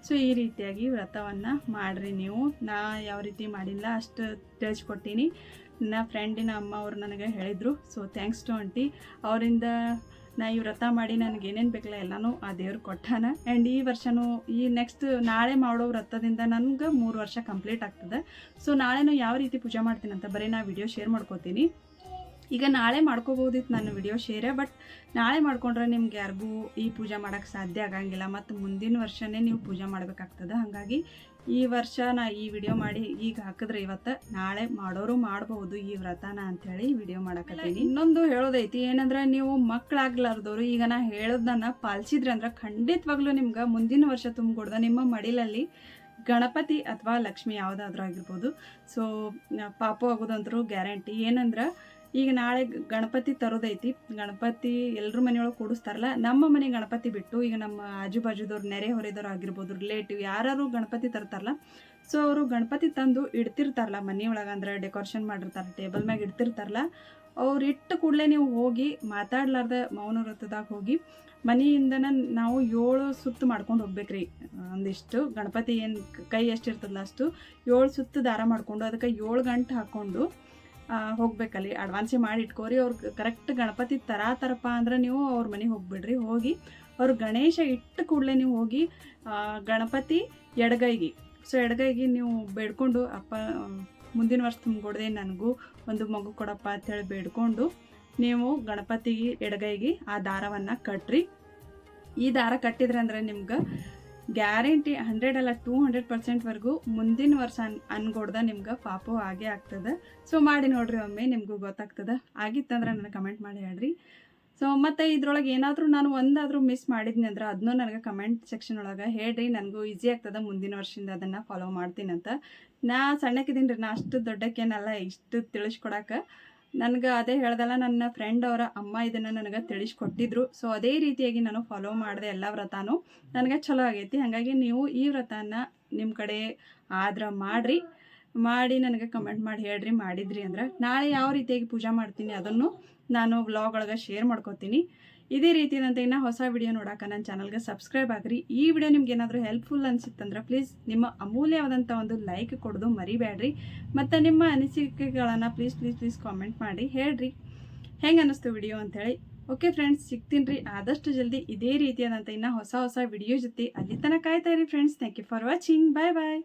ಸೊ ಈ ರೀತಿಯಾಗಿ ವ್ರತವನ್ನು ಮಾಡಿರಿ ನೀವು. ನಾ ಯಾವ ರೀತಿ ಮಾಡಿಲ್ಲ ಅಷ್ಟು ತಿಳಿಸ್ಕೊಟ್ಟೀನಿ. ನನ್ನ ಫ್ರೆಂಡಿನ ಅಮ್ಮ ಅವರು ನನಗೆ ಹೇಳಿದರು. So thanks to aunty. ಅವರಿಂದ ನಾ ಈ ವ್ರತ ಮಾಡಿ ನನಗೆ ಏನೇನು ಬೇಕಲ್ಲ ಎಲ್ಲನೂ ಆ ದೇವ್ರು ಕೊಟ್ಟಾನ. ಆ್ಯಂಡ್ ಈ ವರ್ಷವೂ ನೆಕ್ಸ್ಟ್ ನಾಳೆ ಮಾಡೋ ವ್ರತದಿಂದ ನನಗೆ 3 ವರ್ಷ ಕಂಪ್ಲೀಟ್ ಆಗ್ತದೆ. ಸೊ ನಾಳೆನೂ ಯಾವ ರೀತಿ ಪೂಜೆ ಮಾಡ್ತೀನಿ ಅಂತ ಬರೀ ನಾ ವಿಡಿಯೋ ಶೇರ್ ಮಾಡ್ಕೋತೀನಿ. ಈಗ ನಾಳೆ ಮಾಡ್ಕೋಬೋದಿತ್ತು ನಾನು ವಿಡಿಯೋ ಶೇರೇ, ಬಟ್ ನಾಳೆ ಮಾಡ್ಕೊಂಡ್ರೆ ನಿಮ್ಗೆ ಯಾರಿಗೂ ಈ ಪೂಜೆ ಮಾಡೋಕ್ಕೆ ಸಾಧ್ಯ ಆಗಂಗಿಲ್ಲ. ಮತ್ತು ಮುಂದಿನ ವರ್ಷನೇ ನೀವು ಪೂಜೆ ಮಾಡಬೇಕಾಗ್ತದೆ. ಹಾಗಾಗಿ ಈ ವರ್ಷ ನಾ ಈ ವಿಡಿಯೋ ಮಾಡಿ ಈಗ ಹಾಕಿದ್ರೆ ಇವತ್ತು ನಾಳೆ ಮಾಡೋರು ಮಾಡ್ಬೋದು ಈ ವ್ರತನ ಅಂಥೇಳಿ ವಿಡಿಯೋ ಮಾಡಕತ್ತೀನಿ. ಇನ್ನೊಂದು ಹೇಳೋದೈತಿ ಏನಂದ್ರೆ, ನೀವು ಮಕ್ಕಳಾಗ್ಲಾರ್ದವ್ರು ಈಗ ನಾ ಹೇಳೋದನ್ನ ಪಾಲಿಸಿದ್ರೆ ಅಂದ್ರೆ ಖಂಡಿತವಾಗ್ಲೂ ನಿಮ್ಗೆ ಮುಂದಿನ ವರ್ಷ ತುಂಬಿಕೊಡ್ದ ನಿಮ್ಮ ಮಡಿಲಲ್ಲಿ ಗಣಪತಿ ಅಥವಾ ಲಕ್ಷ್ಮಿ ಯಾವುದಾದ್ರೂ ಆಗಿರ್ಬೋದು. ಸೊ ಪಾಪು ಆಗೋದಂದ್ರೂ ಗ್ಯಾರಂಟಿ. ಏನಂದ್ರೆ ಈಗ ನಾಳೆ ಗಣಪತಿ ತರೋದೈತಿ. ಗಣಪತಿ ಎಲ್ಲರೂ ಮನೆಯೊಳಗೆ ಕೂಡಿಸ್ತಾರಲ್ಲ, ನಮ್ಮ ಮನೆ ಗಣಪತಿ ಬಿಟ್ಟು ಈಗ ನಮ್ಮ ಆಜು ಬಾಜುದವ್ರು ನೆರೆ ಹೊರೆದವ್ರು ಆಗಿರ್ಬೋದು, ರಿಲೇಟಿವ್ ಯಾರು ಗಣಪತಿ ತರ್ತಾರಲ್ಲ, ಸೊ ಅವರು ಗಣಪತಿ ತಂದು ಇಡ್ತಿರ್ತಾರಲ್ಲ ಮನೆಯೊಳಗೆ, ಅಂದ್ರೆ ಡೆಕೋರೇಷನ್ ಮಾಡಿರ್ತಾರೆ, ಟೇಬಲ್ ಮ್ಯಾಗ ಇಡ್ತಿರ್ತಾರಲ್ಲ, ಅವ್ರು ಇಟ್ಟು ಕೂಡಲೇ ನೀವು ಹೋಗಿ ಮಾತಾಡ್ಲಾರ್ದ ಮೌನ ವ್ರತದಾಗ ಹೋಗಿ ಮನೆಯಿಂದನ ನಾವು 7 ಸುತ್ತು ಮಾಡ್ಕೊಂಡು ಹೋಗ್ಬೇಕ್ರಿ. ಒಂದಿಷ್ಟು ಗಣಪತಿ ಏನು ಕೈ ಎಷ್ಟಿರ್ತದಲ್ಲ ಅಷ್ಟು 7 ಸುತ್ತು ದಾರ ಮಾಡಿಕೊಂಡು ಅದಕ್ಕೆ 7 ಗಂಟೆ ಹಾಕ್ಕೊಂಡು ಹೋಗ್ಬೇಕಲ್ಲಿ. ಅಡ್ವಾನ್ಸೇ ಮಾಡಿ ಇಟ್ಕೋರಿ. ಅವ್ರಿಗೆ ಕರೆಕ್ಟ್ ಗಣಪತಿ ತರಪ್ಪ ಅಂದ್ರೆ ನೀವು ಅವ್ರ ಮನೆಗೆ ಹೋಗ್ಬಿಡ್ರಿ. ಹೋಗಿ ಅವ್ರು ಗಣೇಶ ಇಟ್ಟು ಕೂಡಲೇ ನೀವು ಹೋಗಿ ಗಣಪತಿ ಎಡಗೈಗೆ ಎಡಗೈಗೆ ನೀವು ಬೇಡ್ಕೊಂಡು, ಅಪ್ಪ ಮುಂದಿನ ವರ್ಷ ತುಂಬಿಕೊಡ್ದೆ ನನಗೂ ಒಂದು ಮಗು ಕೊಡಪ್ಪ ಅಂಥೇಳಿ ಬೇಡ್ಕೊಂಡು ನೀವು ಗಣಪತಿಗೆ ಎಡಗೈಗೆ ಆ ದಾರವನ್ನು ಕಟ್ರಿ. ಈ ದಾರ ಕಟ್ಟಿದ್ರೆ ಅಂದ್ರೆ ನಿಮ್ಗೆ ಗ್ಯಾರಂಟಿ 100 ಅಲ್ಲ 200% ಮುಂದಿನ ವರ್ಷ ಅನ್ಕೊಡ್ದ ನಿಮ್ಗೆ ಪಾಪು ಆಗೇ ಆಗ್ತದೆ. ಸೊ ಮಾಡಿ ನೋಡ್ರಿ, ಒಮ್ಮೆ ನಿಮಗೂ ಗೊತ್ತಾಗ್ತದೆ. ಆಗಿತ್ತಂದ್ರೆ ನನಗೆ ಕಮೆಂಟ್ ಮಾಡಿ ಹೇಳ್ರಿ. ಸೊ ಮತ್ತು ಇದ್ರೊಳಗೆ ಏನಾದರೂ ನಾನು ಒಂದಾದರೂ ಮಿಸ್ ಮಾಡಿದ್ನಿ ಅಂದ್ರೆ ಅದನ್ನೂ ನನಗೆ ಕಮೆಂಟ್ ಸೆಕ್ಷನ್ ಒಳಗೆ ಹೇಳ್ರಿ. ನನಗೂ ಈಸಿ ಆಗ್ತದೆ ಮುಂದಿನ ವರ್ಷದಿಂದ ಅದನ್ನು ಫಾಲೋ ಮಾಡ್ತೀನಿ ಅಂತ. ನಾ ಸಣ್ಣಕ್ಕಿದ್ದೀನಿ ರೀ, ನಾ ಅಷ್ಟು ದೊಡ್ಡಕ್ಕೇನಲ್ಲ ಇಷ್ಟು ತಿಳಿಸ್ಕೊಡಕ್ಕೆ. ನನಗೆ ಅದೇ ಹೇಳ್ದಲ್ಲ, ನನ್ನ ಫ್ರೆಂಡ್ ಅವರ ಅಮ್ಮ ಇದನ್ನು ನನಗೆ ತಿಳಿಸ್ಕೊಟ್ಟಿದ್ರು. ಸೊ ಅದೇ ರೀತಿಯಾಗಿ ನಾನು ಫಾಲೋ ಮಾಡಿದೆ ಎಲ್ಲ ವ್ರತನೂ. ನನಗೆ ಚಲೋ ಆಗೈತಿ. ಹಾಗಾಗಿ ನೀವು ಈ ವ್ರತನ ನಿಮ್ಮ ಕಡೆ ಆದ್ರೆ ಮಾಡಿ ನನಗೆ ಕಮೆಂಟ್ ಮಾಡಿ ಹೇಳ್ರಿ ಮಾಡಿದ್ರಿ ಅಂದ್ರೆ. ನಾಳೆ ಯಾವ ರೀತಿಯಾಗಿ ಪೂಜೆ ಮಾಡ್ತೀನಿ ಅದನ್ನು ನಾನು ವ್ಲಾಗ್ ಒಳಗೆ ಶೇರ್ ಮಾಡ್ಕೊತೀನಿ. ಇದೇ ರೀತಿಯಾದಂಥ ಇನ್ನು ಹೊಸ ವಿಡಿಯೋ ನೋಡೋಕೆ ನನ್ನ ಚಾನಲ್ಗೆ ಸಬ್ಸ್ಕ್ರೈಬ್ ಆಗಿರಿ. ಈ ವಿಡಿಯೋ ನಿಮ್ಗೆ ಏನಾದರೂ ಹೆಲ್ಪ್ಫುಲ್ ಅನಿಸುತ್ತಂದ್ರೆ ಪ್ಲೀಸ್ ನಿಮ್ಮ ಅಮೂಲ್ಯವಾದಂಥ ಒಂದು ಲೈಕ್ ಕೊಡೋದು ಮರಿಬೇಡ್ರಿ. ಮತ್ತು ನಿಮ್ಮ ಅನಿಸಿಕೆಗಳನ್ನು ಪ್ಲೀಸ್ ಕಾಮೆಂಟ್ ಮಾಡಿ ಹೇಳ್ರಿ ಹೆಂಗೆ ಅನ್ನಿಸ್ತು ವಿಡಿಯೋ ಅಂಥೇಳಿ. ಓಕೆ ಫ್ರೆಂಡ್ಸ್, ಸಿಗ್ತೀನಿ ರೀ ಆದಷ್ಟು ಜಲ್ದಿ ಇದೇ ರೀತಿಯಾದಂಥ ಇನ್ನು ಹೊಸ ವಿಡಿಯೋ ಜೊತೆ. ಅಲ್ಲಿ ತನಕ ಕಾಯ್ತಾ ಇರಿ friends. Thank you for watching. Bye.